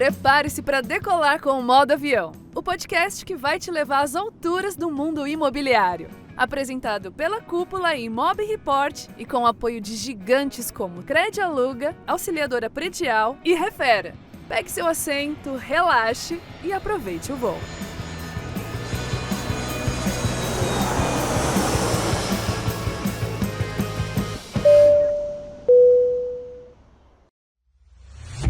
Prepare-se para decolar com o Modo Avião, o podcast que vai te levar às alturas do mundo imobiliário. Apresentado pela Cúpula e Imob Report e com o apoio de gigantes como Crédito Aluga, Auxiliadora Predial e Refera. Pegue seu assento, relaxe e aproveite o voo.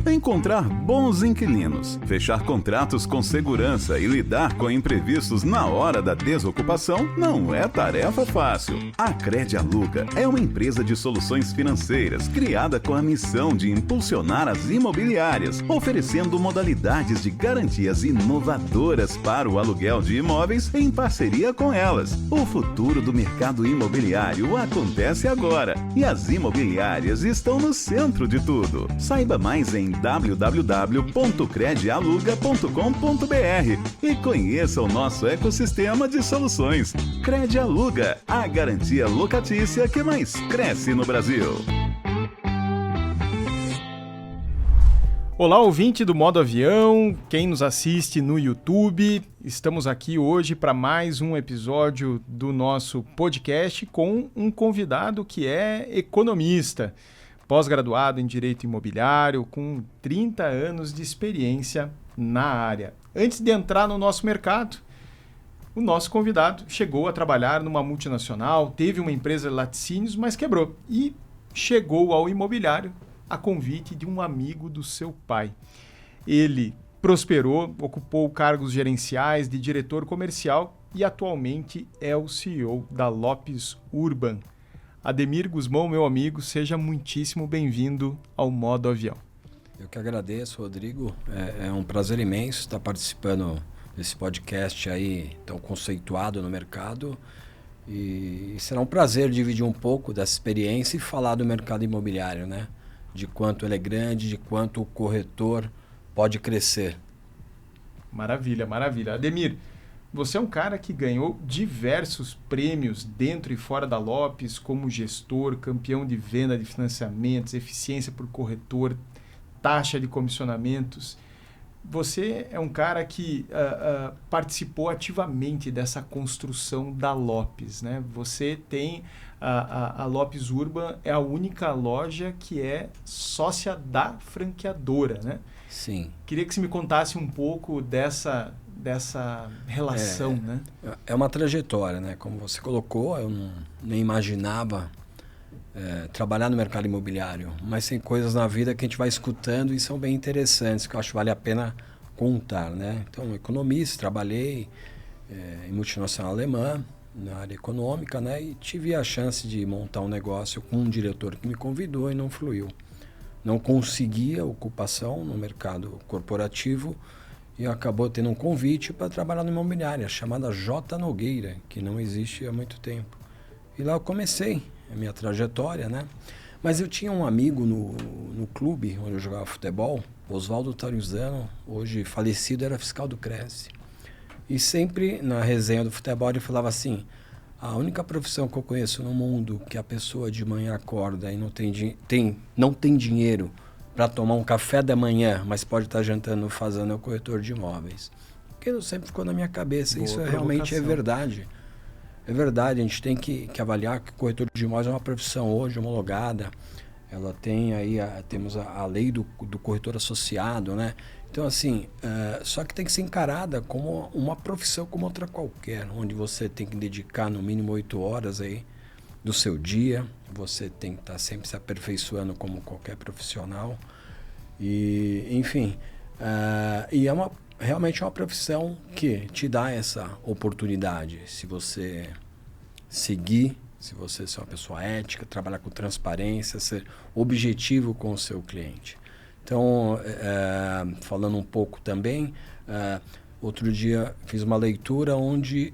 Encontrar bons inquilinos, fechar contratos com segurança e lidar com imprevistos na hora da desocupação não é tarefa fácil. A Crédito Aluga é uma empresa de soluções financeiras criada com a missão de impulsionar as imobiliárias, oferecendo modalidades de garantias inovadoras para o aluguel de imóveis em parceria com elas. O futuro do mercado imobiliário acontece agora e as imobiliárias estão no centro de tudo. Saiba mais em www.credialuga.com.br e conheça o nosso ecossistema de soluções. Crédito Aluga, a garantia locatícia que mais cresce no Brasil. Olá, ouvinte do Modo Avião, quem nos assiste no YouTube. Estamos aqui hoje para mais um episódio do nosso podcast com um convidado que é economista, pós-graduado em Direito Imobiliário, com 30 anos de experiência na área. Antes de entrar no nosso mercado, o nosso convidado chegou a trabalhar numa multinacional, teve uma empresa de laticínios, mas quebrou. E chegou ao imobiliário a convite de um amigo do seu pai. Ele prosperou, ocupou cargos gerenciais de diretor comercial e atualmente é o CEO da Lopes Urban. Ademir Guzmão, meu amigo, seja muitíssimo bem-vindo ao Modo Avião. Eu que agradeço, Rodrigo. É um prazer imenso estar participando desse podcast aí tão conceituado no mercado. E será um prazer dividir um pouco dessa experiência e falar do mercado imobiliário, né? De quanto ele é grande, de quanto o corretor pode crescer. Maravilha, maravilha. Ademir, você é um cara que ganhou diversos prêmios dentro e fora da Lopes, como gestor, campeão de venda de financiamentos, eficiência por corretor, taxa de comissionamentos. Você é um cara que participou ativamente dessa construção da Lopes, né? Você tem a Lopes Urban, é a única loja que é sócia da franqueadora, né? Sim. Queria que você me contasse um pouco dessa relação, né? É uma trajetória, né? Como você colocou, eu nem imaginava trabalhar no mercado imobiliário, mas tem coisas na vida que a gente vai escutando e são bem interessantes, que eu acho que vale a pena contar, né? Então, economista, trabalhei em multinacional alemã, na área econômica, né? E tive a chance de montar um negócio com um diretor que me convidou e não fluiu. Não conseguia ocupação no mercado corporativo, e acabou tendo um convite para trabalhar no imobiliária, chamada J. Nogueira, que não existe há muito tempo. E lá eu comecei a minha trajetória, né? Mas eu tinha um amigo no clube onde eu jogava futebol, Oswaldo Tarizano, hoje falecido, era fiscal do Cresce. E sempre na resenha do futebol ele falava assim: a única profissão que eu conheço no mundo que a pessoa de manhã acorda e não tem dinheiro para tomar um café da manhã, mas pode estar jantando fazendo é o corretor de imóveis. Aquilo sempre ficou na minha cabeça. Boa Isso provocação. realmente é verdade. É verdade, a gente tem que avaliar que o corretor de imóveis é uma profissão hoje homologada. Ela tem aí, temos a lei do corretor associado, né? Então, assim, só que tem que ser encarada como uma profissão como outra qualquer, onde você tem que dedicar no mínimo 8 horas aí do seu dia, você tem que estar sempre se aperfeiçoando como qualquer profissional. E, enfim, e realmente é uma profissão que te dá essa oportunidade. Se você seguir, se você ser uma pessoa ética, trabalhar com transparência, ser objetivo com o seu cliente. Então, falando um pouco também, outro dia fiz uma leitura onde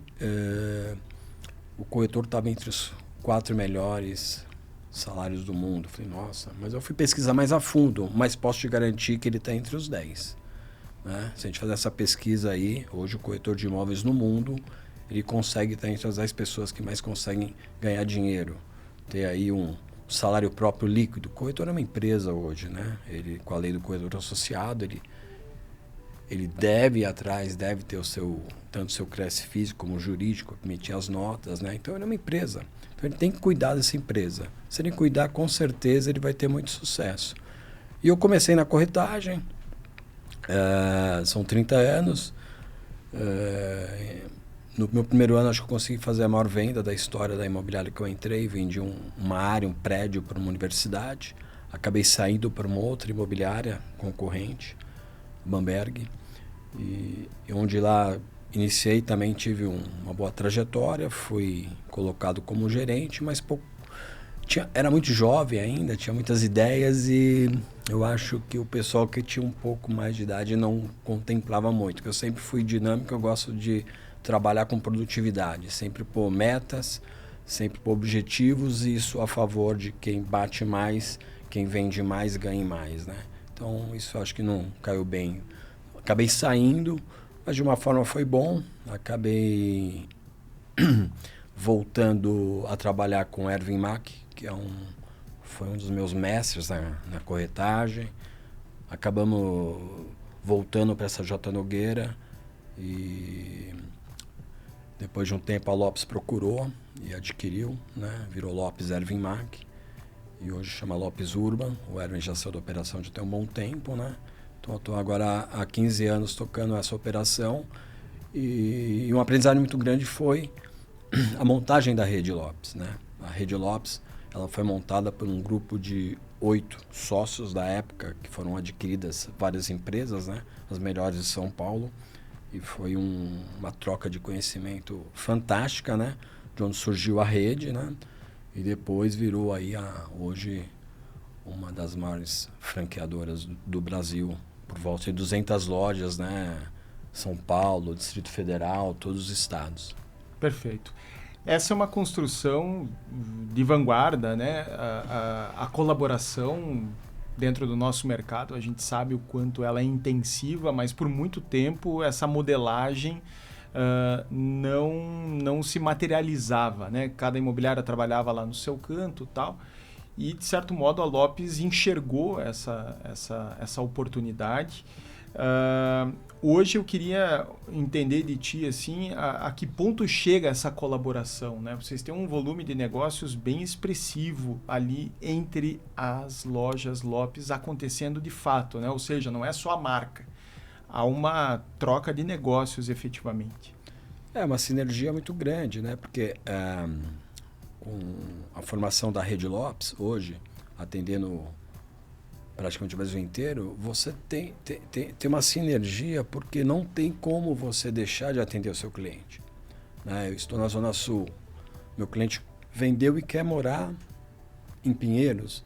o corretor estava entre os 4 melhores salários do mundo. Falei, nossa, mas eu fui pesquisar mais a fundo, mas posso te garantir que ele está entre os 10. Né? Se a gente fazer essa pesquisa aí, hoje o corretor de imóveis no mundo, ele consegue estar entre as 10 pessoas que mais conseguem ganhar dinheiro. Ter aí um salário próprio líquido. O corretor é uma empresa hoje, né? Ele, com a lei do corretor associado, ele ele deve ir atrás, deve ter tanto o seu crédito físico como jurídico, emitir as notas, né? Então ele é uma empresa. Então ele tem que cuidar dessa empresa. Se ele cuidar, com certeza ele vai ter muito sucesso. E eu comecei na corretagem, são 30 anos. No meu primeiro ano, acho que eu consegui fazer a maior venda da história da imobiliária que eu entrei. Vendi uma área, um prédio para uma universidade. Acabei saindo para uma outra imobiliária concorrente, Bamberg, e onde lá iniciei, também tive uma boa trajetória, fui colocado como gerente, mas era muito jovem ainda, tinha muitas ideias e eu acho que o pessoal que tinha um pouco mais de idade não contemplava muito, porque eu sempre fui dinâmico, eu gosto de trabalhar com produtividade, sempre pôr metas, sempre pôr objetivos, e isso a favor de quem bate mais, quem vende mais, ganhe mais, né? Então isso eu acho que não caiu bem. Acabei saindo, mas de uma forma foi bom, acabei voltando a trabalhar com Erwin Mack, que foi um dos meus mestres na corretagem. Acabamos voltando para essa J. Nogueira e depois de um tempo a Lopes procurou e adquiriu, né? Virou Lopes Erwin Mack e hoje chama Lopes Urban. O Erwin já saiu da operação já tem um bom tempo, né? Então eu estou agora há 15 anos tocando essa operação e um aprendizado muito grande foi a montagem da Rede Lopes, né? A Rede Lopes, ela foi montada por um grupo de 8 sócios da época, que foram adquiridas várias empresas, né? As melhores de São Paulo, e foi uma troca de conhecimento fantástica, né? De onde surgiu a rede, né? E depois virou aí hoje uma das maiores franqueadoras do Brasil, por volta de 200 lojas, né? São Paulo, Distrito Federal, todos os estados. Perfeito. Essa é uma construção de vanguarda, né? A colaboração dentro do nosso mercado, a gente sabe o quanto ela é intensiva, mas por muito tempo essa modelagem não se materializava, né? Cada imobiliária trabalhava lá no seu canto e tal, e de certo modo a Lopes enxergou essa oportunidade. Hoje eu queria entender de ti assim, a que ponto chega essa colaboração, né? Vocês têm um volume de negócios bem expressivo ali entre as lojas Lopes acontecendo de fato, né? Ou seja, não é só a marca, há uma troca de negócios efetivamente. É uma sinergia muito grande, né? Porque com a formação da Rede Lopes hoje, atendendo praticamente o Brasil inteiro, você tem uma sinergia, porque não tem como você deixar de atender o seu cliente, né? Eu estou na Zona Sul, meu cliente vendeu e quer morar em Pinheiros,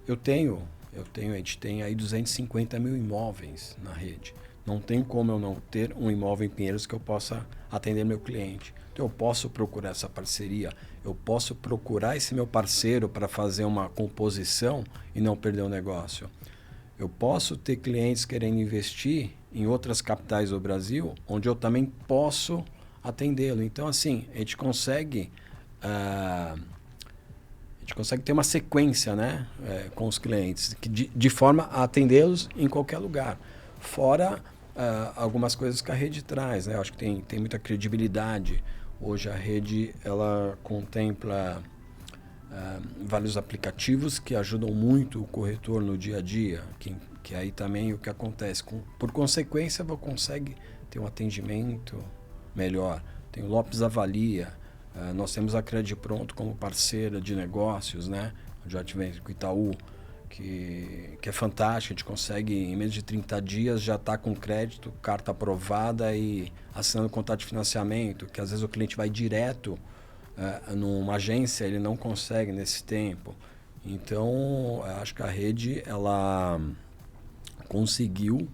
a gente tem aí 250 mil imóveis na rede, não tem como eu não ter um imóvel em Pinheiros que eu possa atender meu cliente. Então eu posso procurar essa parceria, eu posso procurar esse meu parceiro para fazer uma composição e não perder o negócio. Eu posso ter clientes querendo investir em outras capitais do Brasil, onde eu também posso atendê-lo. Então, assim, a gente consegue ter uma sequência, né, com os clientes, de forma a atendê-los em qualquer lugar. Fora algumas coisas que a rede traz, né? Eu acho que tem muita credibilidade. Hoje a rede ela contempla vários aplicativos que ajudam muito o corretor no dia a dia, que aí também o que acontece, por consequência você consegue ter um atendimento melhor. Tem o Lopes Avalia, nós temos a Credipronto como parceira de negócios, né? Já tivemos com o Itaú, que é fantástico, a gente consegue em menos de 30 dias já estar com crédito, carta aprovada e assinando contrato de financiamento, que às vezes o cliente vai direto numa agência, ele não consegue nesse tempo. Então, acho que a rede ela conseguiu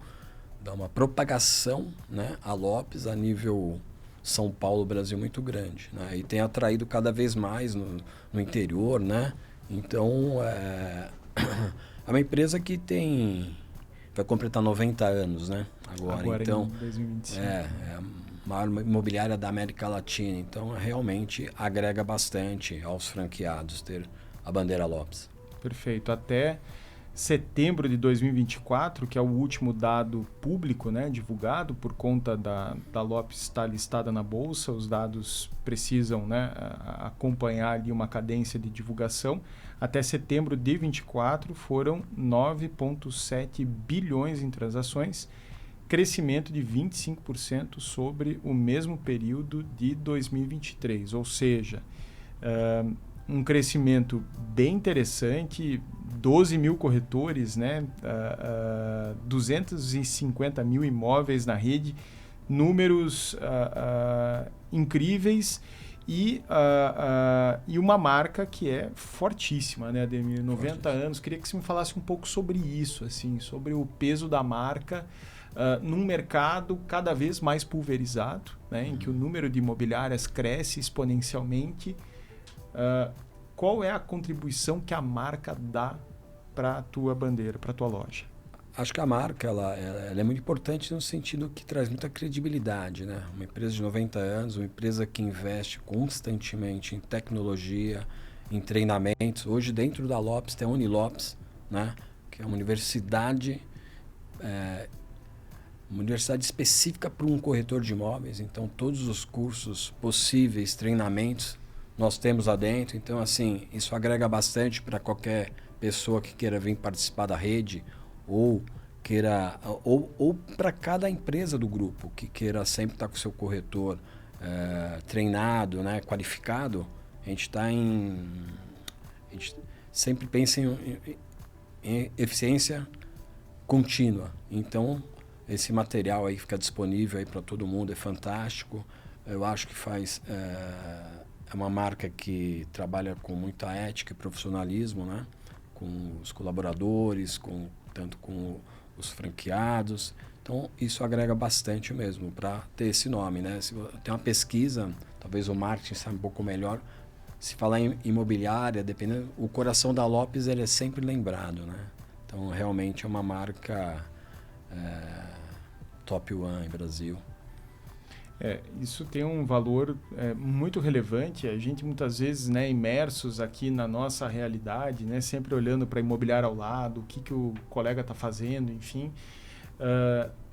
dar uma propagação, né, a Lopes a nível São Paulo, Brasil muito grande, né? E tem atraído cada vez mais no interior, né? Então, é uma empresa que vai completar 90 anos, né? Agora então, em 2025. É a maior imobiliária da América Latina. Então, realmente agrega bastante aos franqueados ter a bandeira Lopes. Perfeito. Até setembro de 2024, que é o último dado público, né, divulgado por conta da Lopes estar listada na Bolsa. Os dados precisam, né, acompanhar ali uma cadência de divulgação. Até setembro de 24 foram 9,7 bilhões em transações, crescimento de 25% sobre o mesmo período de 2023, ou seja, um crescimento bem interessante, 12 mil corretores, né? 250 mil imóveis na rede, números incríveis e uma marca que é fortíssima, né, Ademir? 90 anos. Queria que você me falasse um pouco sobre isso, assim, sobre o peso da marca num mercado cada vez mais pulverizado, né, em que o número de imobiliárias cresce exponencialmente. Qual é a contribuição que a marca dá para a tua bandeira, para a tua loja? Acho que a marca ela é muito importante no sentido que traz muita credibilidade, né? Uma empresa de 90 anos, uma empresa que investe constantemente em tecnologia, em treinamentos. Hoje, dentro da Lopes, tem a Unilopes, né? Que é uma universidade específica para um corretor de imóveis. Então, todos os cursos possíveis, treinamentos, nós temos lá dentro. Então, assim, isso agrega bastante para qualquer pessoa que queira vir participar da rede ou para cada empresa do grupo que queira sempre estar com o seu corretor treinado, né, qualificado. A gente sempre pensa em eficiência contínua. Então, esse material aí fica disponível aí para todo mundo, é fantástico. Eu acho que é uma marca que trabalha com muita ética e profissionalismo, né? Com os colaboradores, tanto com os franqueados. Então, isso agrega bastante mesmo para ter esse nome, né? Se tem uma pesquisa, talvez o marketing saiba um pouco melhor. Se falar em imobiliária, dependendo, o coração da Lopes ele é sempre lembrado, né? Então, realmente é uma marca top one em Brasil. Isso tem um valor muito relevante. A gente muitas vezes, né, imersos aqui na nossa realidade, né, sempre olhando para a imobiliária ao lado, o que o colega está fazendo, enfim.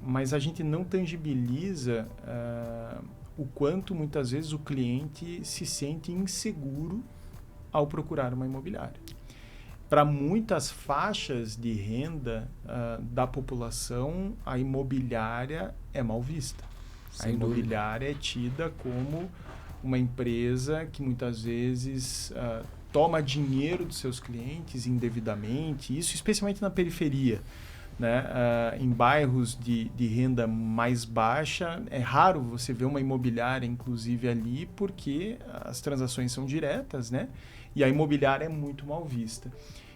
Mas a gente não tangibiliza o quanto muitas vezes o cliente se sente inseguro ao procurar uma imobiliária. Para muitas faixas de renda da população, a imobiliária é mal vista. A imobiliária é tida como uma empresa que muitas vezes toma dinheiro dos seus clientes indevidamente, isso especialmente na periferia, né? Em bairros de renda mais baixa, é raro você ver uma imobiliária, inclusive, ali, porque as transações são diretas, né? E a imobiliária é muito mal vista.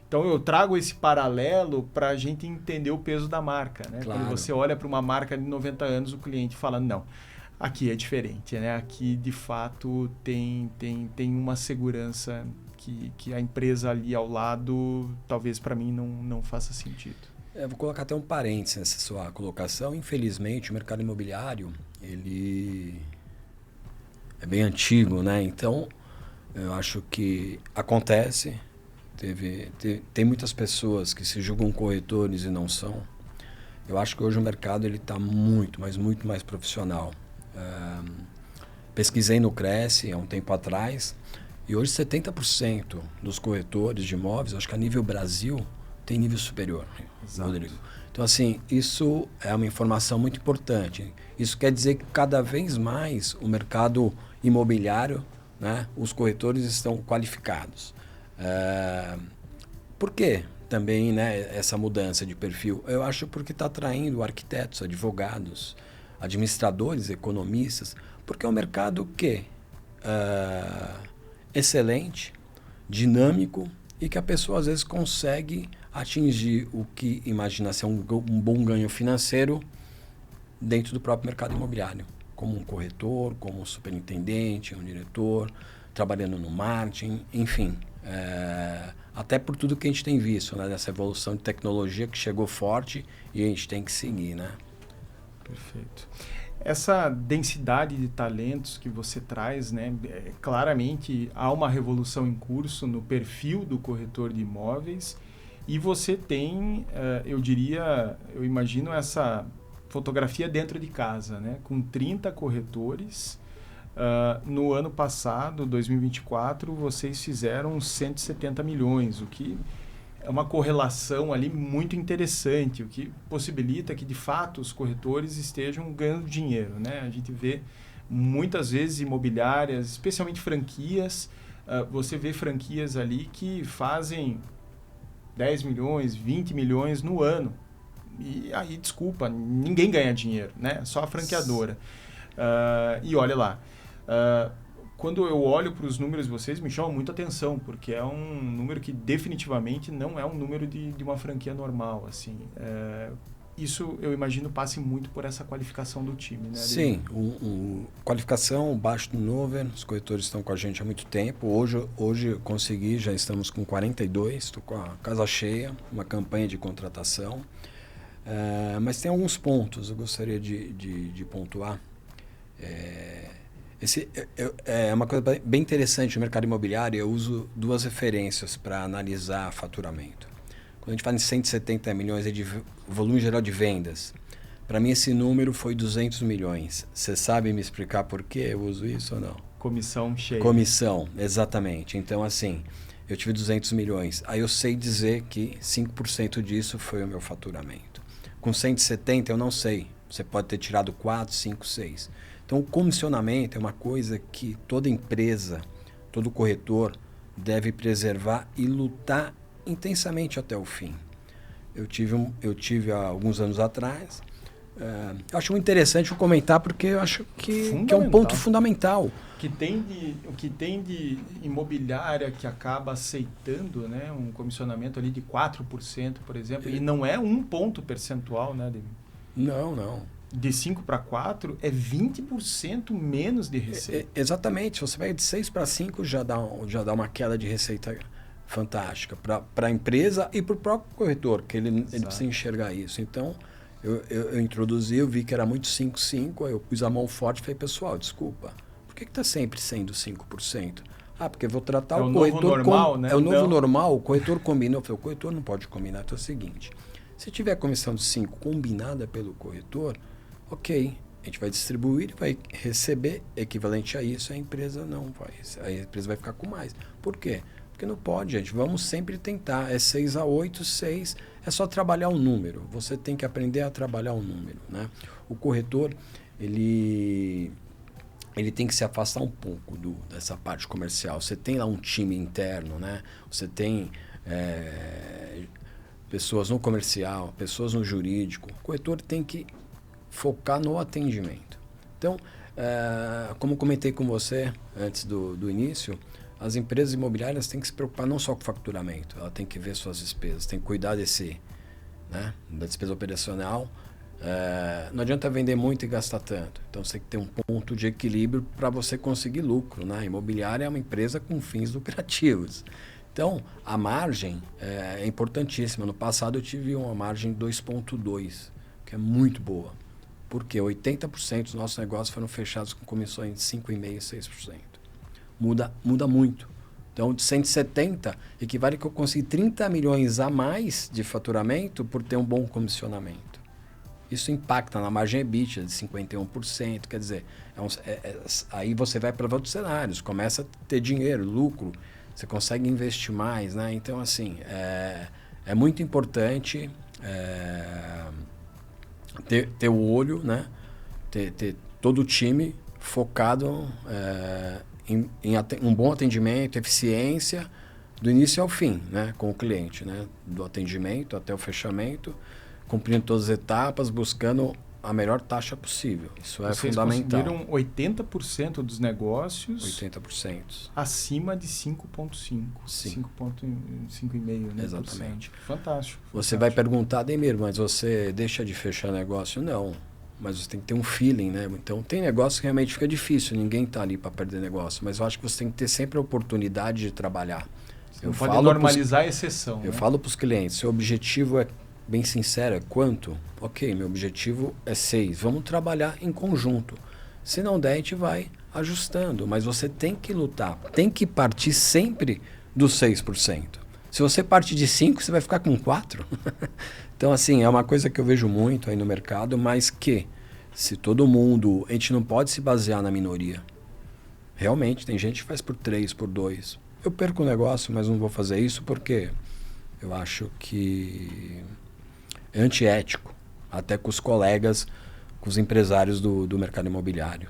Então, eu trago esse paralelo para a gente entender o peso da marca, né? Claro. Quando você olha para uma marca de 90 anos, o cliente fala, não, aqui é diferente, né? Aqui, de fato, tem uma segurança que a empresa ali ao lado, talvez para mim, não faça sentido. Eu vou colocar até um parênteses nessa sua colocação. Infelizmente, o mercado imobiliário, ele é bem antigo, né? Então, eu acho que acontece... Tem muitas pessoas que se julgam corretores e não são. Eu acho que hoje o mercado está muito, mas muito mais profissional. Pesquisei no Cresce há um tempo atrás e hoje 70% dos corretores de imóveis, acho que a nível Brasil, tem nível superior. Exato. Rodrigo. Então, assim, isso é uma informação muito importante. Isso quer dizer que cada vez mais o mercado imobiliário, né, os corretores estão qualificados. Por que também, né, essa mudança de perfil? Eu acho porque está atraindo arquitetos, advogados, administradores, economistas, porque é um mercado que excelente, dinâmico e que a pessoa às vezes consegue atingir o que imagina ser um bom ganho financeiro dentro do próprio mercado imobiliário, como um corretor, como um superintendente, um diretor, trabalhando no marketing, enfim. Até por tudo que a gente tem visto, né, dessa evolução de tecnologia que chegou forte e a gente tem que seguir, né? Perfeito. Essa densidade de talentos que você traz, né, claramente há uma revolução em curso no perfil do corretor de imóveis E você tem, eu imagino essa fotografia dentro de casa, né? Com 30 corretores. No ano passado, 2024, vocês fizeram 170 milhões, o que é uma correlação ali muito interessante, o que possibilita que, de fato, os corretores estejam ganhando dinheiro, né? A gente vê muitas vezes imobiliárias, especialmente franquias, você vê franquias ali que fazem 10 milhões, 20 milhões no ano. E aí, desculpa, ninguém ganha dinheiro, né? Só a franqueadora. E olha lá, quando eu olho para os números de vocês, me chama muita atenção, porque é um número que definitivamente não é um número de uma franquia normal, assim. Isso, eu imagino, passe muito por essa qualificação do time, né? Sim, qualificação, baixo turnover, os corretores estão com a gente há muito tempo. Hoje eu consegui, já estamos com 42, estou com a casa cheia, uma campanha de contratação. Mas tem alguns pontos eu gostaria de pontuar. É uma coisa bem interessante no mercado imobiliário. Eu uso duas referências para analisar faturamento. Quando a gente fala em 170 milhões de volume geral de vendas, para mim esse número foi 200 milhões. Você sabe me explicar por que eu uso isso ou não? Comissão cheia. Comissão, exatamente. Então, assim, eu tive 200 milhões. Aí eu sei dizer que 5% disso foi o meu faturamento. Com 170 eu não sei. Você pode ter tirado 4, 5, 6. Então, o comissionamento é uma coisa que toda empresa, todo corretor deve preservar e lutar intensamente até o fim. Eu tive há alguns anos atrás. Eu acho interessante eu comentar porque eu acho que é um ponto fundamental. O que tem de imobiliária que acaba aceitando, né, um comissionamento ali de 4%, por exemplo, e não é um ponto percentual, né? Não. De 5 para 4 é 20% menos de receita. Exatamente. Se você pega de 6 para 5, já dá uma queda de receita fantástica para a empresa e para o próprio corretor, que ele precisa enxergar isso. Então, eu introduzi, eu vi que era muito 5,5, aí eu pus a mão forte e falei, pessoal, desculpa, por que está sempre sendo 5%? Porque eu vou tratar o corretor... É o novo normal, né? É o novo normal, o corretor combinou. Eu falei, o corretor não pode combinar, então é o seguinte, se tiver comissão de 5 combinada pelo corretor, ok, a gente vai distribuir e vai receber equivalente a isso, a empresa não vai. A empresa vai ficar com mais. Por quê? Porque não pode, gente. Vamos sempre tentar. É 6 a 8, 6. É só trabalhar um número. Você tem que aprender a trabalhar um número, né? O corretor, ele tem que se afastar um pouco dessa parte comercial. Você tem lá um time interno, né? Você tem pessoas no comercial, pessoas no jurídico. O corretor tem que focar no atendimento. Então, como comentei com você antes do início, as empresas imobiliárias têm que se preocupar não só com o faturamento, ela tem que ver suas despesas, tem que cuidar da despesa operacional. Não adianta vender muito e gastar tanto. Então, você tem que ter um ponto de equilíbrio para você conseguir lucro, né? A imobiliária é uma empresa com fins lucrativos. Então, a margem é importantíssima. No passado, eu tive uma margem 2,2, que é muito boa. Porque 80% dos nossos negócios foram fechados com comissões de 5,5%, 6%. Muda muito. Então, de 170, equivale que eu consegui 30 milhões a mais de faturamento por ter um bom comissionamento. Isso impacta na margem EBITDA de 51%. Quer dizer, aí você vai para outros cenários, começa a ter dinheiro, lucro, você consegue investir mais, né? Então, assim, é muito importante ter o olho, né? Ter todo o time focado em um bom atendimento, eficiência, do início ao fim, né? Com o cliente, né? Do atendimento até o fechamento, cumprindo todas as etapas, buscando a melhor taxa possível. Isso é fundamental. Vocês conseguiram 80% dos negócios 80%. acima de 5,5%. 5,5%, né? Exatamente. Fantástico. Você vai perguntar, Ademir, mas você deixa de fechar negócio? Não. Mas você tem que ter um feeling, né? Então, tem negócio que realmente fica difícil. Ninguém está ali para perder negócio. Mas eu acho que você tem que ter sempre a oportunidade de trabalhar. Você não pode normalizar a exceção. Eu falo para os clientes, seu objetivo é, bem sincero, é quanto? Ok, meu objetivo é 6. Vamos trabalhar em conjunto. Se não der, a gente vai ajustando. Mas você tem que lutar. Tem que partir sempre dos 6%. Se você parte de 5, você vai ficar com 4. Então, assim, é uma coisa que eu vejo muito aí no mercado, mas que se todo mundo... A gente não pode se basear na minoria. Realmente, tem gente que faz por 3, por 2. Eu perco o negócio, mas não vou fazer isso porque eu acho que é antiético, até com os colegas, com os empresários do mercado imobiliário.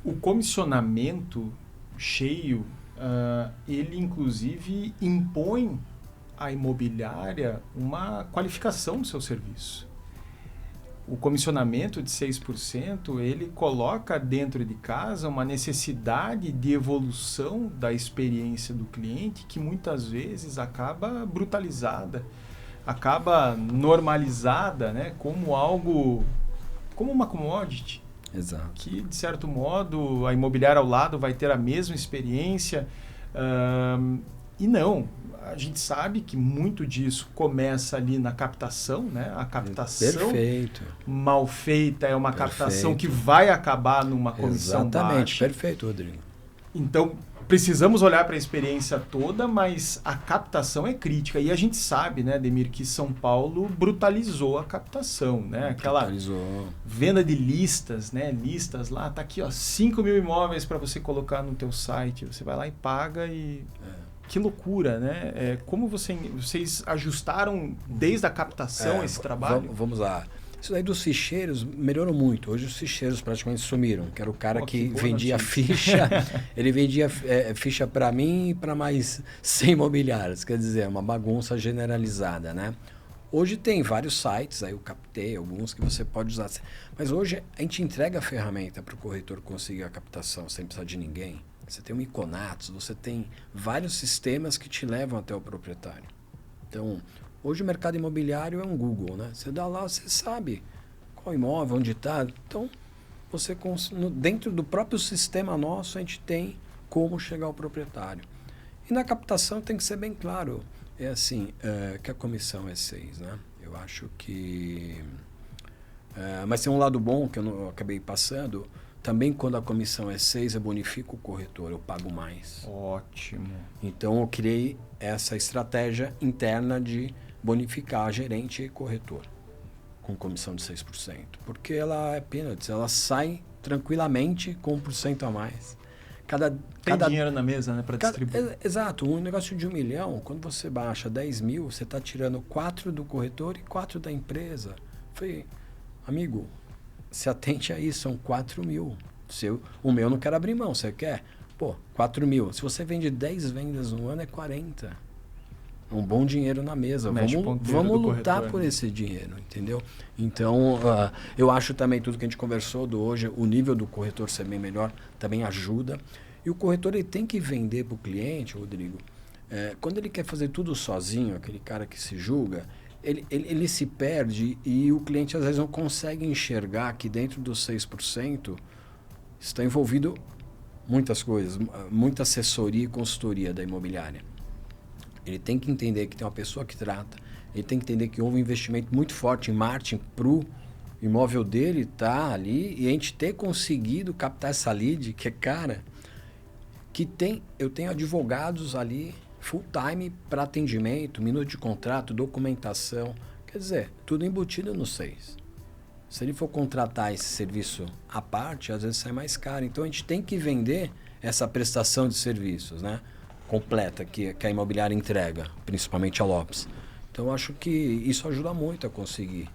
O comissionamento cheio, ele inclusive impõe à imobiliária uma qualificação do seu serviço. O comissionamento de 6%, ele coloca dentro de casa uma necessidade de evolução da experiência do cliente que muitas vezes acaba brutalizada, acaba normalizada, né, como algo, como uma commodity. Exato. Que, de certo modo, a imobiliária ao lado vai ter a mesma experiência. E não, a gente sabe que muito disso começa ali na captação, né? A captação Perfeito. mal feita é uma captação que vai acabar numa comissão Exatamente, baixa. perfeito, Rodrigo. Então, precisamos olhar para a experiência toda, mas a captação é crítica. E a gente sabe, né, Demir, que São Paulo brutalizou a captação, né? Aquela venda de listas, né? Listas lá, tá aqui, ó, 5 mil imóveis para você colocar no teu site. Você vai lá e paga e... Que loucura, né? Como vocês ajustaram desde a captação esse trabalho? Vamos lá. Isso daí dos ficheiros melhorou muito. Hoje os ficheiros praticamente sumiram. Que era o cara que vendia ficha. Ele vendia ficha para mim e para mais 100 imobiliários. Quer dizer, é uma bagunça generalizada, né? Hoje tem vários sites, aí eu captei alguns que você pode usar. Mas hoje a gente entrega a ferramenta para o corretor conseguir a captação sem precisar de ninguém. Você tem um Iconatos, você tem vários sistemas que te levam até o proprietário. Então, hoje o mercado imobiliário é um Google, né? Você dá lá, você sabe qual imóvel, onde está. Então, você dentro do próprio sistema nosso, a gente tem como chegar ao proprietário. E na captação tem que ser bem claro. É assim, que a comissão é 6, né? Eu acho que... mas tem um lado bom que eu acabei passando. Também quando a comissão é 6, eu bonifico o corretor, eu pago mais. Ótimo. Então eu criei essa estratégia interna de bonificar gerente e corretor com comissão de 6%. Porque ela é peanuts, ela sai tranquilamente com 1% a mais. Tem dinheiro na mesa, né, para distribuir. Exato. Um negócio de 1 milhão, quando você baixa 10 mil, você está tirando 4 do corretor e 4 da empresa. Falei, amigo, se atente a isso, são 4 mil. O meu não quero abrir mão, você quer? Pô, 4 mil. Se você vende 10 vendas no ano, é 40. Um bom dinheiro na mesa. Vamos lutar por esse dinheiro, entendeu? Então, eu acho também tudo que a gente conversou hoje, o nível do corretor ser bem melhor também ajuda. E o corretor ele tem que vender para o cliente, Rodrigo. Quando ele quer fazer tudo sozinho, aquele cara que se julga, ele se perde e o cliente às vezes não consegue enxergar que dentro dos 6% está envolvido muitas coisas, muita assessoria e consultoria da imobiliária. Ele tem que entender que tem uma pessoa que trata, ele tem que entender que houve um investimento muito forte em marketing para o imóvel dele estar ali e a gente ter conseguido captar essa lead, que é cara, eu tenho advogados ali full time para atendimento, minuto de contrato, documentação, quer dizer, tudo embutido no 6. Se ele for contratar esse serviço à parte, às vezes sai mais caro. Então a gente tem que vender essa prestação de serviços, né, completa que a imobiliária entrega, principalmente a Lopes. Então eu acho que isso ajuda muito a conseguir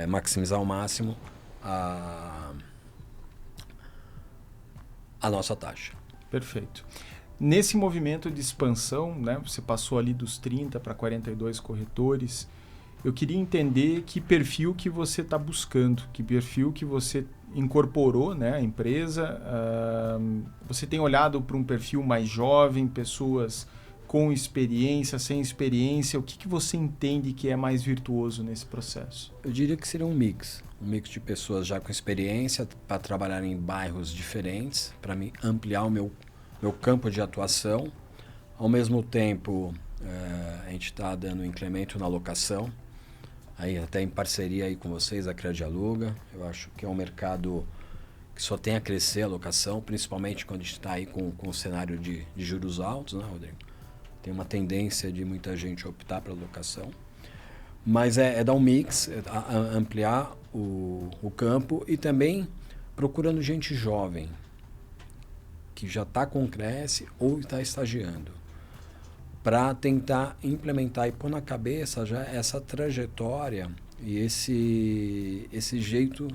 maximizar ao máximo a nossa taxa. Perfeito. Nesse movimento de expansão, né, você passou ali dos 30 para 42 corretores. Eu queria entender que perfil que você está buscando, que perfil que você incorporou, né, a empresa. Você tem olhado para um perfil mais jovem, pessoas com experiência, sem experiência. O que você entende que é mais virtuoso nesse processo? Eu diria que seria um mix de pessoas já com experiência para trabalhar em bairros diferentes, para mim ampliar o meu campo de atuação. Ao mesmo tempo, a gente está dando um incremento na locação, aí até em parceria aí com vocês, a Credialuga. Eu acho que é um mercado que só tem a crescer a locação, principalmente quando a gente está aí com o cenário de juros altos, né, Rodrigo? Tem uma tendência de muita gente optar pela locação. Mas é dar um mix, ampliar o campo e também procurando gente jovem, que já está com Cresce ou está estagiando, para tentar implementar e pôr na cabeça já essa trajetória e esse jeito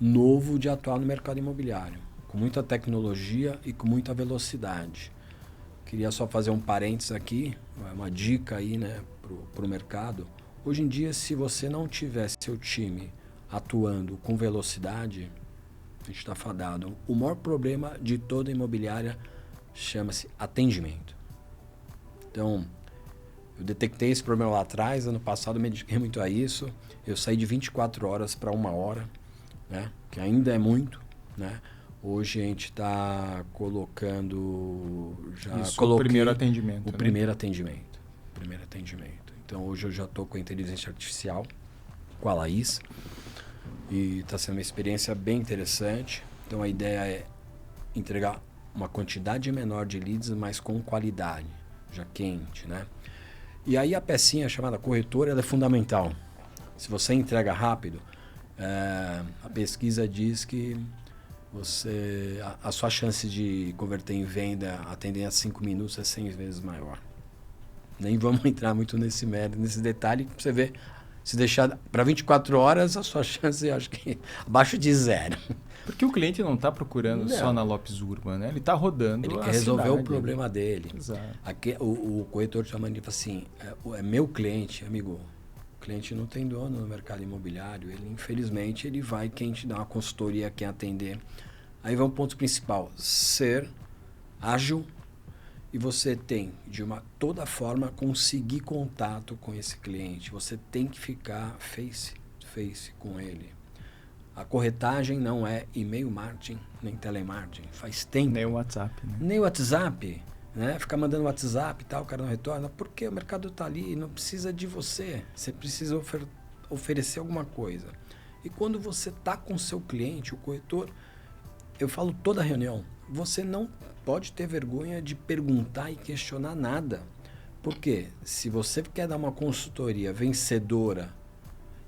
novo de atuar no mercado imobiliário, com muita tecnologia e com muita velocidade. Queria só fazer um parênteses aqui, uma dica aí, né, para o mercado. Hoje em dia, se você não tiver seu time atuando com velocidade, a gente está fadado. O maior problema de toda imobiliária chama-se atendimento. Então, eu detectei esse problema lá atrás, ano passado eu me dediquei muito a isso. Eu saí de 24 horas para 1 hora, né, que ainda é muito, né? Hoje a gente está colocando... O primeiro atendimento. Primeiro atendimento. Primeiro atendimento. Então hoje eu já estou com a inteligência artificial, com a Laís. E está sendo uma experiência bem interessante. Então a ideia é entregar uma quantidade menor de leads, mas com qualidade, já quente, né? E aí a pecinha chamada corretor, ela é fundamental. Se você entrega rápido, a pesquisa diz que a sua chance de converter em venda atendendo a 5 minutos é 100 vezes maior. Nem vamos entrar muito nesse detalhe, para você ver, se deixar para 24 horas, a sua chance, acho que abaixo de 0. Porque o cliente não está procurando só na Lopes Urban, né? Ele está rodando. Ele quer resolver o problema dele. Exato. Aqui, o corretor chamando e fala assim, é meu cliente, amigo. O cliente não tem dono no mercado imobiliário. Ele, infelizmente, ele vai quem te dá uma consultoria, quem atender. Aí vai um ponto principal, ser ágil e você tem, de toda forma, conseguir contato com esse cliente. Você tem que ficar face to face com ele. A corretagem não é e-mail marketing, nem telemarketing. Faz tempo. Nem o WhatsApp, né? Nem o WhatsApp, né? Ficar mandando WhatsApp e tal, o cara não retorna. Porque o mercado está ali, não precisa de você. Você precisa oferecer alguma coisa. E quando você está com o seu cliente, o corretor, eu falo toda reunião, você não pode ter vergonha de perguntar e questionar nada. Porque se você quer dar uma consultoria vencedora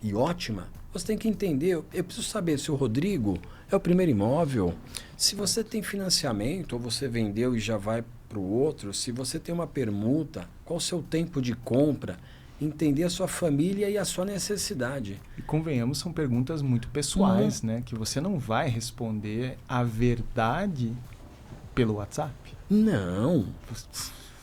e ótima, você tem que entender, eu preciso saber se o Rodrigo é o primeiro imóvel, se você tem financiamento ou você vendeu e já vai para o outro, se você tem uma permuta, qual o seu tempo de compra, entender a sua família e a sua necessidade. E convenhamos, são perguntas muito pessoais, né? Que você não vai responder a verdade pelo WhatsApp. Não.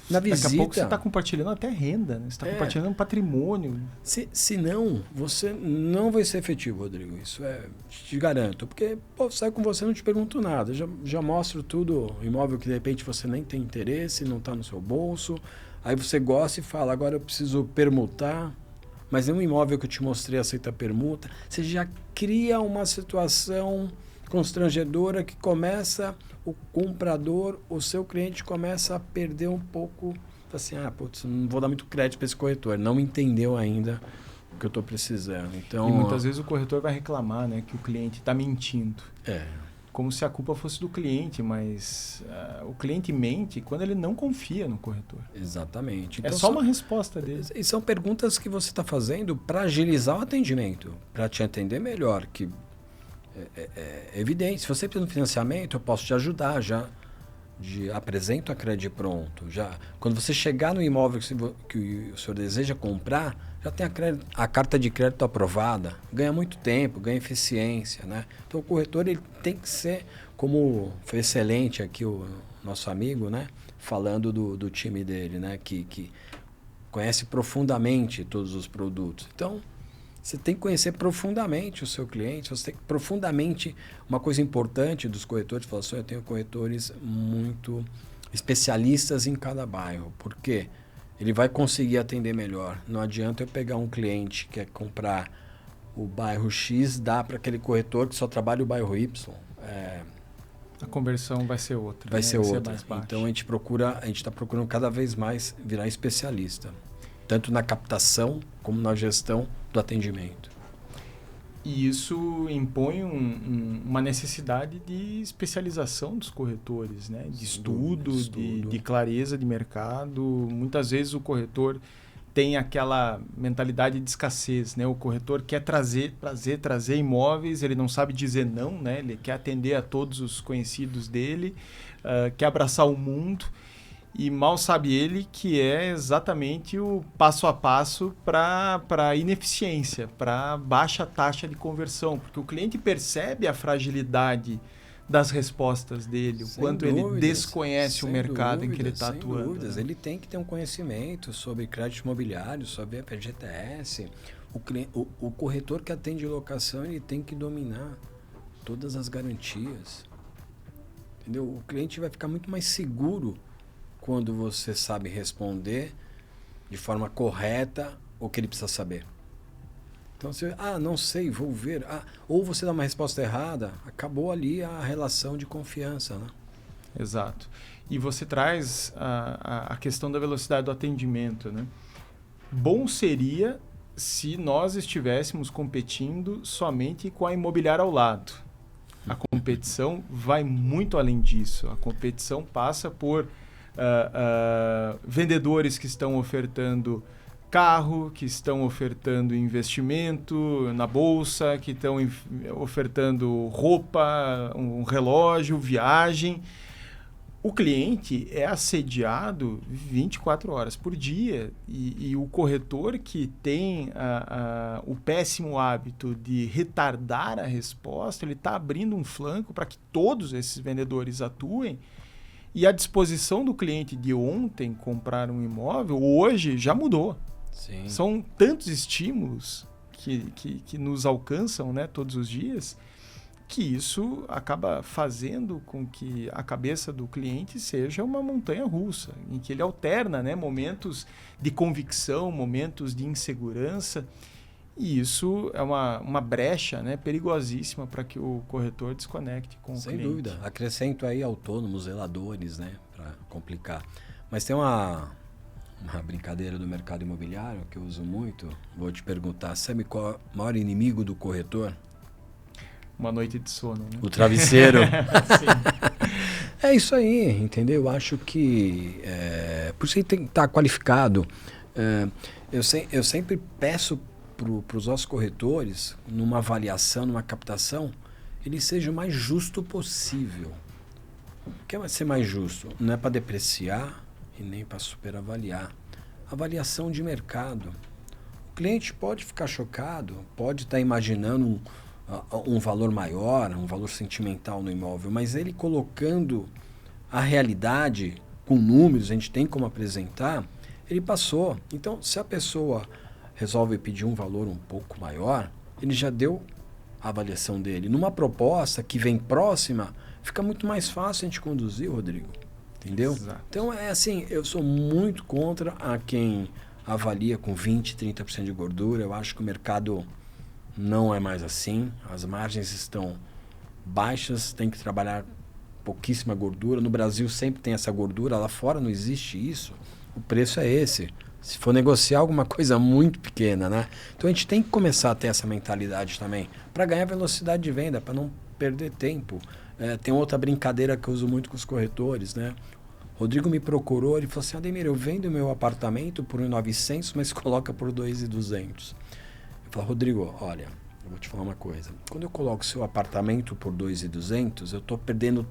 Na visita... Daqui a pouco você está compartilhando até renda, né? Você está compartilhando patrimônio. Se não, você não vai ser efetivo, Rodrigo. Isso te garanto. Porque sai com você, não te pergunto nada. Já mostro tudo, imóvel que de repente você nem tem interesse, não está no seu bolso. Aí você gosta e fala, agora eu preciso permutar, mas nenhum imóvel que eu te mostrei aceita permuta. Você já cria uma situação constrangedora que começa o comprador, o seu cliente começa a perder um pouco, assim, não vou dar muito crédito para esse corretor, não entendeu ainda o que eu estou precisando. Então, e muitas vezes o corretor vai reclamar, né, que o cliente está mentindo. Como se a culpa fosse do cliente, mas o cliente mente quando ele não confia no corretor. Exatamente. Então, é só uma resposta dele. E são perguntas que você está fazendo para agilizar o atendimento, para te atender melhor, que é evidente. Se você precisa de um financiamento, eu posso te ajudar já. Apresento a crédito pronto. Quando você chegar no imóvel que o senhor deseja comprar, já tem a carta de crédito aprovada. Ganha muito tempo, ganha eficiência, né? Então o corretor ele tem que ser, como foi excelente aqui o nosso amigo, né? Falando do time dele, né? Que conhece profundamente todos os produtos. Então, você tem que conhecer profundamente o seu cliente, você tem que profundamente... Uma coisa importante dos corretores, eu tenho corretores muito especialistas em cada bairro. Por quê? Ele vai conseguir atender melhor. Não adianta eu pegar um cliente que quer comprar o bairro X, dar para aquele corretor que só trabalha o bairro Y. A conversão vai ser outra. Vai ser outra. Então a gente está procurando cada vez mais virar especialista. Tanto na captação como na gestão do atendimento. E isso impõe uma necessidade de especialização dos corretores, né? De estudo, de clareza de mercado. Muitas vezes o corretor tem aquela mentalidade de escassez, né? O corretor quer trazer imóveis, ele não sabe dizer não, né? Ele quer atender a todos os conhecidos dele, quer abraçar o mundo. E mal sabe ele que é exatamente o passo a passo para a ineficiência, para baixa taxa de conversão. Porque o cliente percebe a fragilidade das respostas dele, o quanto ele desconhece o mercado em que ele está atuando. Sem dúvidas, ele tem que ter um conhecimento sobre crédito imobiliário, sobre a FGTS. O corretor que atende locação, ele tem que dominar todas as garantias. Entendeu? O cliente vai ficar muito mais seguro quando você sabe responder de forma correta o que ele precisa saber. Então, você, não sei, vou ver. Ou você dá uma resposta errada, acabou ali a relação de confiança, né? Exato. E você traz a questão da velocidade do atendimento, né? Bom seria se nós estivéssemos competindo somente com a imobiliária ao lado. A competição vai muito além disso. A competição passa por vendedores que estão ofertando carro, que estão ofertando investimento na bolsa, que estão ofertando roupa, um relógio, viagem. O cliente é assediado 24 horas por dia e o corretor que tem o péssimo hábito de retardar a resposta, ele está abrindo um flanco para que todos esses vendedores atuem. E a disposição do cliente de ontem comprar um imóvel, hoje já mudou. Sim. São tantos estímulos que nos alcançam, né, todos os dias, que isso acaba fazendo com que a cabeça do cliente seja uma montanha russa, em que ele alterna, né, momentos de convicção, momentos de insegurança. E isso é uma brecha, né, perigosíssima para que o corretor desconecte com o cliente. Sem dúvida. Acrescento aí autônomos, zeladores, né, para complicar. Mas tem uma brincadeira do mercado imobiliário que eu uso muito. Vou te perguntar, sabe qual é o maior inimigo do corretor? Uma noite de sono, né? O travesseiro. Sim. É isso aí, entendeu? Eu acho que por isso ele tem que estar qualificado. Eu sempre peço para os nossos corretores, numa avaliação, numa captação, ele seja o mais justo possível. O que é ser mais justo? Não é para depreciar e nem para superavaliar. Avaliação de mercado. O cliente pode ficar chocado, pode estar imaginando um valor maior, um valor sentimental no imóvel, mas ele colocando a realidade com números, a gente tem como apresentar, ele passou. Então, se a pessoa resolve pedir um valor um pouco maior, ele já deu a avaliação dele. Numa proposta que vem próxima, fica muito mais fácil a gente conduzir, Rodrigo. Entendeu? Exato. Então, é assim, eu sou muito contra a quem avalia com 20%, 30% de gordura. Eu acho que o mercado não é mais assim. As margens estão baixas, tem que trabalhar pouquíssima gordura. No Brasil sempre tem essa gordura, lá fora não existe isso. O preço é esse. Se for negociar alguma coisa muito pequena, né? Então a gente tem que começar a ter essa mentalidade também, para ganhar velocidade de venda, para não perder tempo. Tem outra brincadeira que eu uso muito com os corretores, né? Rodrigo me procurou, ele falou assim: Ademir, eu vendo meu apartamento por 1.900, mas coloca por 2.200. Eu falo: Rodrigo, olha, eu vou te falar uma coisa. Quando eu coloco seu apartamento por 2.200, eu estou perdendo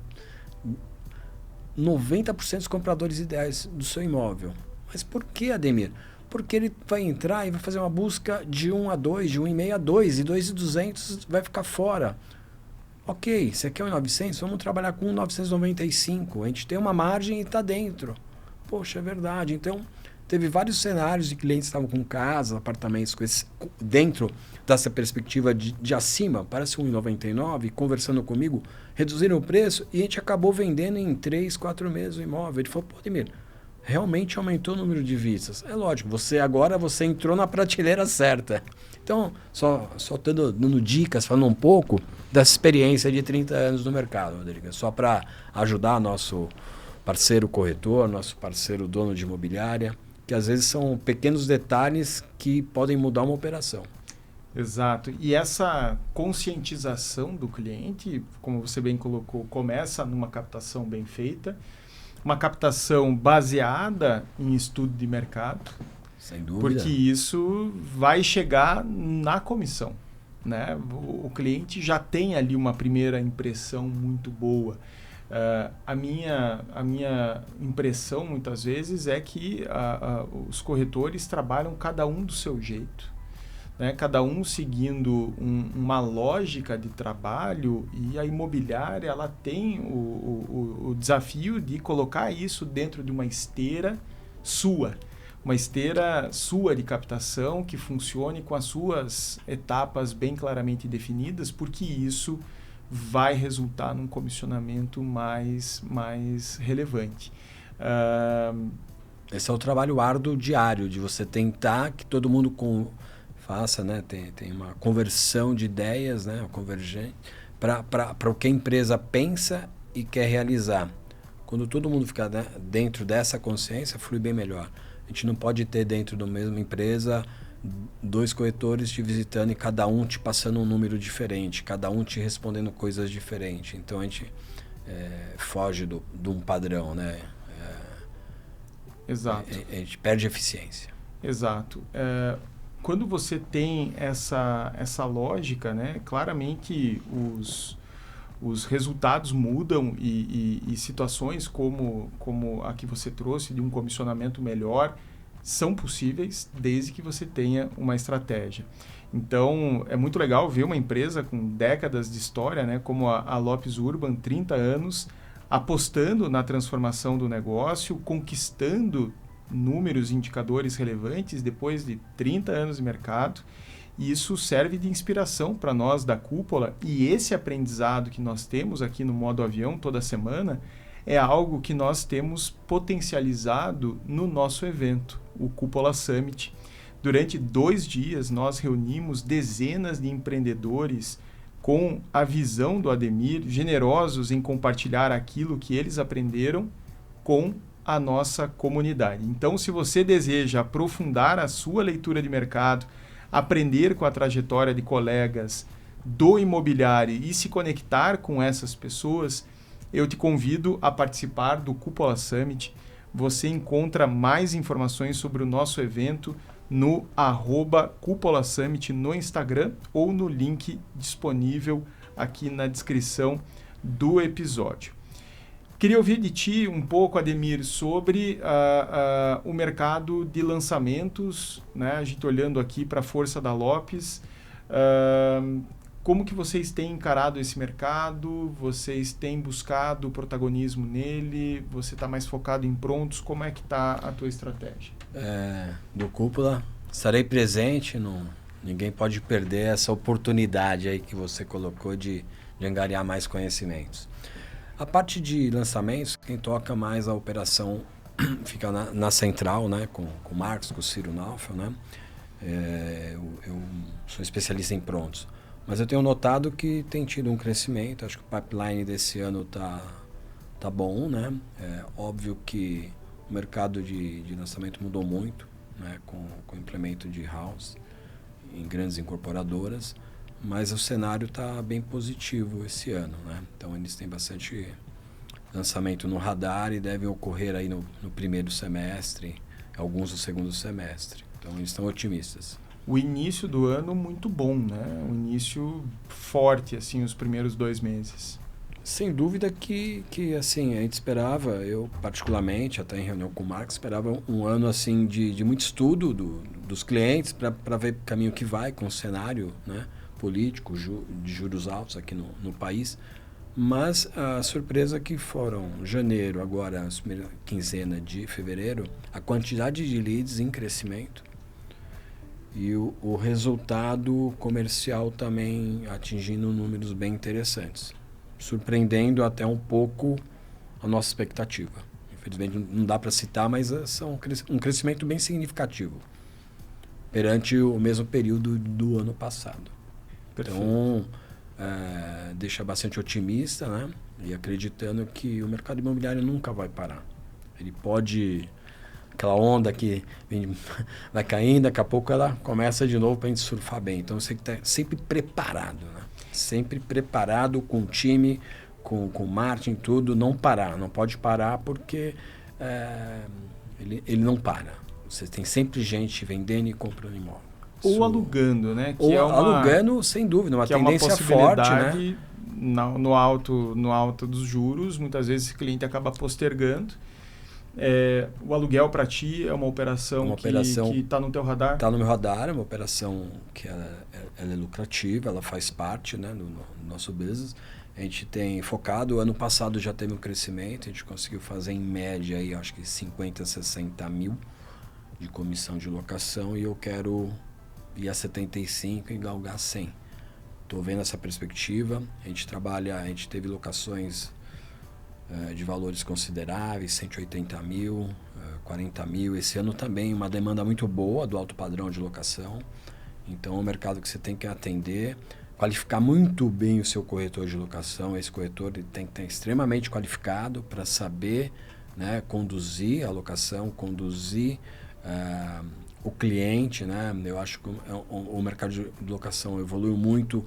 90% dos compradores ideais do seu imóvel. Mas por que, Ademir? Porque ele vai entrar e vai fazer uma busca de 1 a 2, de 1,5 a 2, e 2.200 vai ficar fora. Ok, você quer 1.900? Vamos trabalhar com 1.995. A gente tem uma margem e está dentro. Poxa, é verdade. Então, teve vários cenários de clientes que estavam com casas, apartamentos dentro dessa perspectiva de acima, parece 1,99, conversando comigo, reduziram o preço e a gente acabou vendendo em 3, 4 meses o imóvel. Ele falou: pô, Ademir, realmente aumentou o número de vistas. É lógico, você entrou na prateleira certa. Então, só dando dicas, falando um pouco dessa experiência de 30 anos no mercado, Rodrigo. Só para ajudar nosso parceiro corretor, nosso parceiro dono de imobiliária, que às vezes são pequenos detalhes que podem mudar uma operação. Exato. E essa conscientização do cliente, como você bem colocou, começa numa captação bem feita, uma captação baseada em estudo de mercado. Sem dúvida. Porque isso vai chegar na comissão, né? O cliente já tem ali uma primeira impressão muito boa. A minha impressão, muitas vezes, é que os corretores trabalham cada um do seu jeito, né? Cada um seguindo uma lógica de trabalho, e a imobiliária ela tem o desafio de colocar isso dentro de uma esteira sua. Uma esteira sua de captação que funcione com as suas etapas bem claramente definidas, porque isso vai resultar num comissionamento mais relevante. Esse é o trabalho árduo diário, de você tentar que todo mundo faça, né? Tem uma conversão de ideias, né? Convergente, para o que a empresa pensa e quer realizar. Quando todo mundo ficar, né, dentro dessa consciência, flui bem melhor. A gente não pode ter dentro da mesma empresa 2 corretores te visitando e cada um te passando um número diferente, cada um te respondendo coisas diferentes. Então a gente foge de um padrão, né? Exato. A gente perde eficiência. Exato. Quando você tem essa lógica, né, claramente os resultados mudam e situações como a que você trouxe de um comissionamento melhor são possíveis desde que você tenha uma estratégia. Então, é muito legal ver uma empresa com décadas de história, né, como a Lopes Urban, 30 anos, apostando na transformação do negócio, conquistando números e indicadores relevantes depois de 30 anos de mercado. E isso serve de inspiração para nós da Cúpula, e esse aprendizado que nós temos aqui no Modo Avião toda semana é algo que nós temos potencializado no nosso evento, o Cúpula Summit. Durante 2 dias nós reunimos dezenas de empreendedores com a visão do Ademir, generosos em compartilhar aquilo que eles aprenderam com a nossa comunidade. Então, se você deseja aprofundar a sua leitura de mercado, aprender com a trajetória de colegas do imobiliário e se conectar com essas pessoas, eu te convido a participar do Cúpula Summit. Você encontra mais informações sobre o nosso evento no @Cúpula Summit no Instagram ou no link disponível aqui na descrição do episódio. Queria ouvir de ti um pouco, Ademir, sobre o mercado de lançamentos, né? A gente olhando aqui para a força da Lopes. Como que vocês têm encarado esse mercado? Vocês têm buscado protagonismo nele? Você está mais focado em prontos? Como é que está a tua estratégia? Do Cúpula, estarei presente. Ninguém pode perder essa oportunidade aí que você colocou de angariar mais conhecimentos. A parte de lançamentos, quem toca mais a operação fica na central, né? Com o Marcos, com o Ciro Naufel, né? Eu sou especialista em prontos. Mas eu tenho notado que tem tido um crescimento. Acho que o pipeline desse ano tá bom, né? É óbvio que o mercado de lançamento mudou muito, né? Com o implemento de house em grandes incorporadoras. Mas o cenário está bem positivo esse ano, né? Então eles têm bastante lançamento no radar e devem ocorrer aí no primeiro semestre, alguns no segundo semestre. Então eles estão otimistas. O início do ano muito bom, né? Um início forte, assim, os primeiros 2 meses. Sem dúvida que assim, a gente esperava, eu particularmente, até em reunião com o Marcos, esperava um ano assim de muito estudo dos clientes para ver o caminho que vai com o cenário, né? Político, de juros altos aqui no país, mas a surpresa que foram janeiro, agora a primeira quinzena de fevereiro, a quantidade de leads em crescimento e o resultado comercial também atingindo números bem interessantes, surpreendendo até um pouco a nossa expectativa. Infelizmente não dá para citar, mas são um crescimento bem significativo perante o mesmo período do ano passado. Perfeito. Então, deixa bastante otimista, né? E acreditando que o mercado imobiliário nunca vai parar. Ele pode aquela onda que vai caindo, daqui a pouco ela começa de novo para a gente surfar bem. Então você tem que estar sempre preparado, né? Sempre preparado com o time, com o marketing, tudo, não parar. Não pode parar porque ele não para. Você tem sempre gente vendendo e comprando imóvel. Ou alugando, né? Ou alugando, sem dúvida, uma tendência forte, né? No alto dos juros, muitas vezes esse cliente acaba postergando. O aluguel para ti é uma operação que está no teu radar? Está no meu radar, é uma operação que ela é lucrativa, ela faz parte, né, do nosso business. A gente tem focado, ano passado já teve um crescimento, a gente conseguiu fazer em média aí, acho que 50, 60 mil de comissão de locação e eu quero ir a 75 e galgar 100. Estou vendo essa perspectiva, a gente teve locações de valores consideráveis, 180 mil, 40 mil. Esse ano também uma demanda muito boa do alto padrão de locação. Então é um mercado que você tem que atender, qualificar muito bem o seu corretor de locação. Esse corretor ele tem que estar extremamente qualificado para saber, né, conduzir a locação, conduzir o cliente, né? Eu acho que o mercado de locação evoluiu muito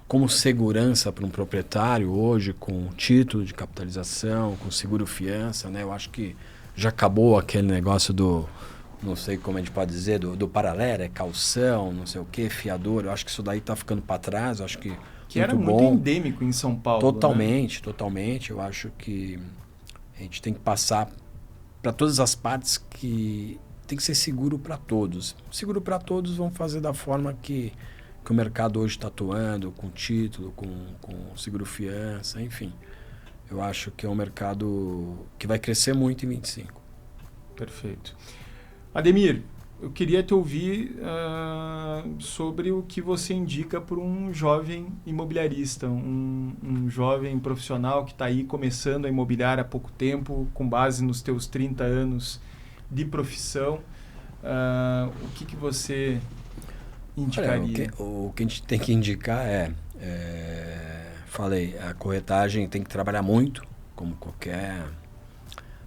como segurança para um proprietário hoje, com título de capitalização, com seguro fiança, né? Eu acho que já acabou aquele negócio não sei como a gente pode dizer, do paralelo, calção, não sei o que, fiador. Eu acho que isso daí está ficando para trás, eu acho que era muito endêmico em São Paulo. Totalmente, né? Totalmente. Eu acho que a gente tem que passar para todas as partes que tem que ser seguro para todos. Seguro para todos vão fazer da forma que o mercado hoje está atuando, com título, com seguro fiança, enfim. Eu acho que é um mercado que vai crescer muito em 25. Perfeito. Ademir, eu queria te ouvir sobre o que você indica para um jovem imobiliarista, um jovem profissional que está aí começando a imobiliar há pouco tempo, com base nos teus 30 anos de profissão. O que você indicaria? Olha, o que a gente tem que indicar falei, a corretagem tem que trabalhar muito, como qualquer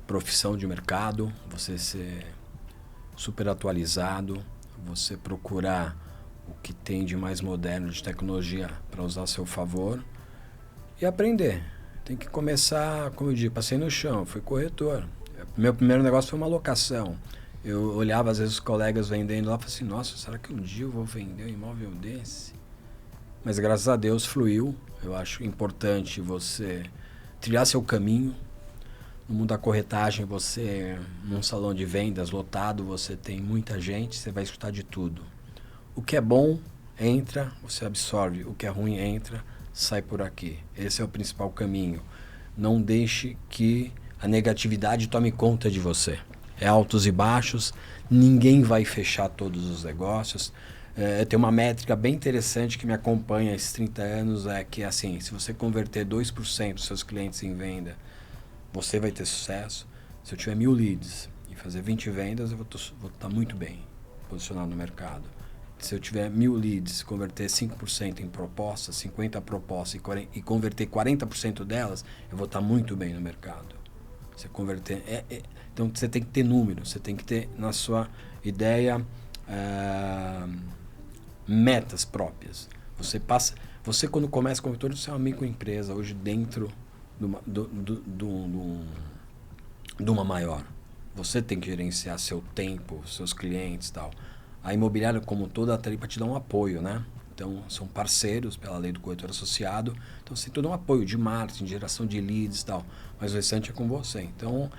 profissão de mercado, você ser super atualizado, você procurar o que tem de mais moderno de tecnologia para usar a seu favor e aprender. Tem que começar, como eu digo, passei no chão, fui corretor. Meu primeiro negócio foi uma locação. Eu olhava às vezes os colegas vendendo lá e falava assim, nossa, será que um dia eu vou vender um imóvel desse? Mas graças a Deus fluiu. Eu acho importante você trilhar seu caminho. No mundo da corretagem, você, num salão de vendas lotado, você tem muita gente, você vai escutar de tudo. O que é bom, entra, você absorve. O que é ruim, entra, sai por aqui. Esse é o principal caminho. Não deixe que a negatividade tome conta de você. É altos e baixos, ninguém vai fechar todos os negócios. Tem uma métrica bem interessante que me acompanha há esses 30 anos, que é assim, se você converter 2% dos seus clientes em venda, você vai ter sucesso. Se eu tiver 1000 leads e fazer 20 vendas, eu vou estar muito bem posicionado no mercado. Se eu tiver 1000 leads, converter 5% em propostas, 50 propostas e converter 40% delas, eu vou estar muito bem no mercado. Você converter... Então você tem que ter número, você tem que ter na sua ideia metas próprias. Você quando começa como corretor, você é uma microempresa hoje dentro de uma maior. Você tem que gerenciar seu tempo, seus clientes e tal. A imobiliária como toda está ali para te dar um apoio, né? Então são parceiros pela lei do corretor associado. Então você tem todo um apoio de marketing, de geração de leads e tal. Mas o restante é com você. Então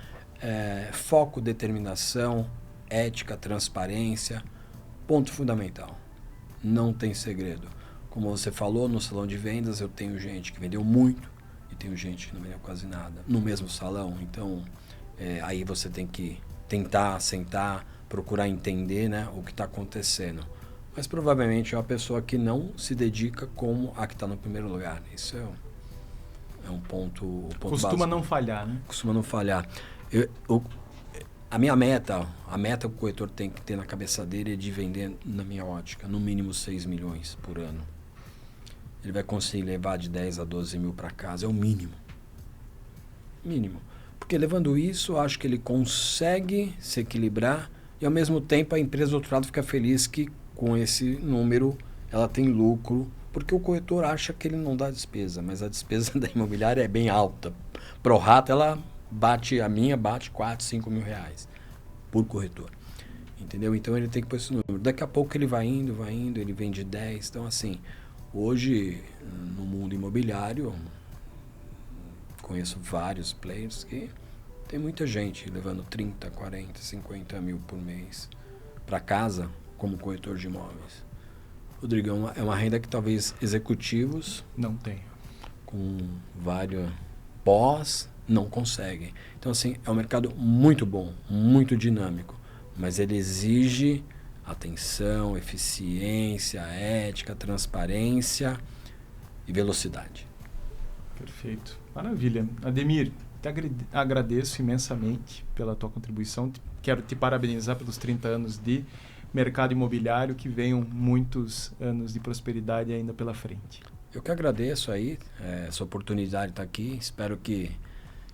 foco, determinação, ética, transparência, ponto fundamental. Não tem segredo. Como você falou, no salão de vendas eu tenho gente que vendeu muito e tenho gente que não vendeu quase nada no mesmo salão. Então aí você tem que tentar sentar, procurar entender, né, o que está acontecendo. Mas provavelmente é uma pessoa que não se dedica como a que está no primeiro lugar. Isso é um ponto Costuma básico. Não falhar, né? Costuma não falhar. A minha meta, que o corretor tem que ter na cabeça dele é de vender, na minha ótica, no mínimo 6 milhões por ano. Ele vai conseguir levar de 10 a 12 mil para casa, é o mínimo. Mínimo. Porque levando isso, eu acho que ele consegue se equilibrar e ao mesmo tempo a empresa do outro lado fica feliz que com esse número ela tem lucro, porque o corretor acha que ele não dá despesa, mas a despesa da imobiliária é bem alta. Pro rata, a minha bate 4, 5 mil reais por corretor. Entendeu? Então ele tem que pôr esse número. Daqui a pouco ele vai indo, ele vende 10. Então assim, hoje no mundo imobiliário, conheço vários players que tem muita gente levando 30, 40, 50 mil por mês para casa como corretor de imóveis. Rodrigão, é uma renda que talvez executivos não tem. Com vários pós não conseguem. Então assim, é um mercado muito bom, muito dinâmico, mas ele exige atenção, eficiência, ética, transparência e velocidade. Perfeito. Maravilha. Ademir, te agradeço imensamente pela tua contribuição. Quero te parabenizar pelos 30 anos de mercado imobiliário, que venham muitos anos de prosperidade ainda pela frente. Eu que agradeço aí essa oportunidade de estar aqui. Espero que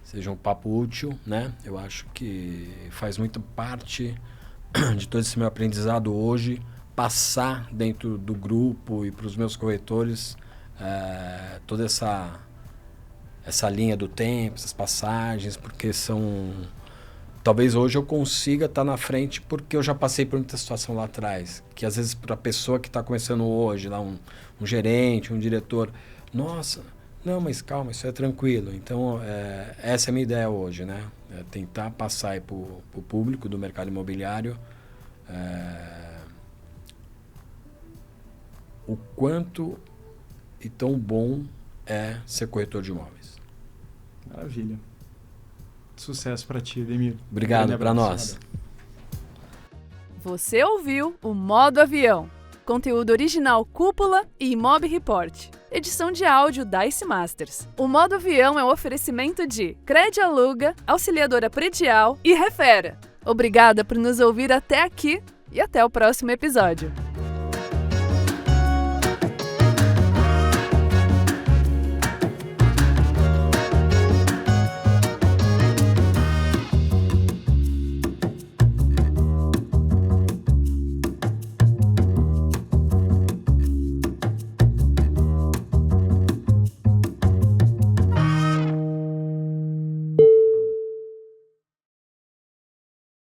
seja um papo útil, né? Eu acho que faz muita parte de todo esse meu aprendizado hoje, passar dentro do grupo e para os meus corretores toda essa linha do tempo, essas passagens, porque são... Talvez hoje eu consiga estar na frente porque eu já passei por muita situação lá atrás, que às vezes para a pessoa que está começando hoje, lá um gerente, um diretor, nossa, não, mas calma, isso é tranquilo. Então, essa é a minha ideia hoje, né? Tentar passar para o público do mercado imobiliário o quanto e tão bom é ser corretor de imóveis. Maravilha. Sucesso para ti, Ademir. Obrigado para nós. Você ouviu o Modo Avião. Conteúdo original Cúpula e Imob Report. Edição de áudio Dice Masters. O Modo Avião é um oferecimento de Cred Aluga, Auxiliadora Predial e Refera. Obrigada por nos ouvir até aqui e até o próximo episódio.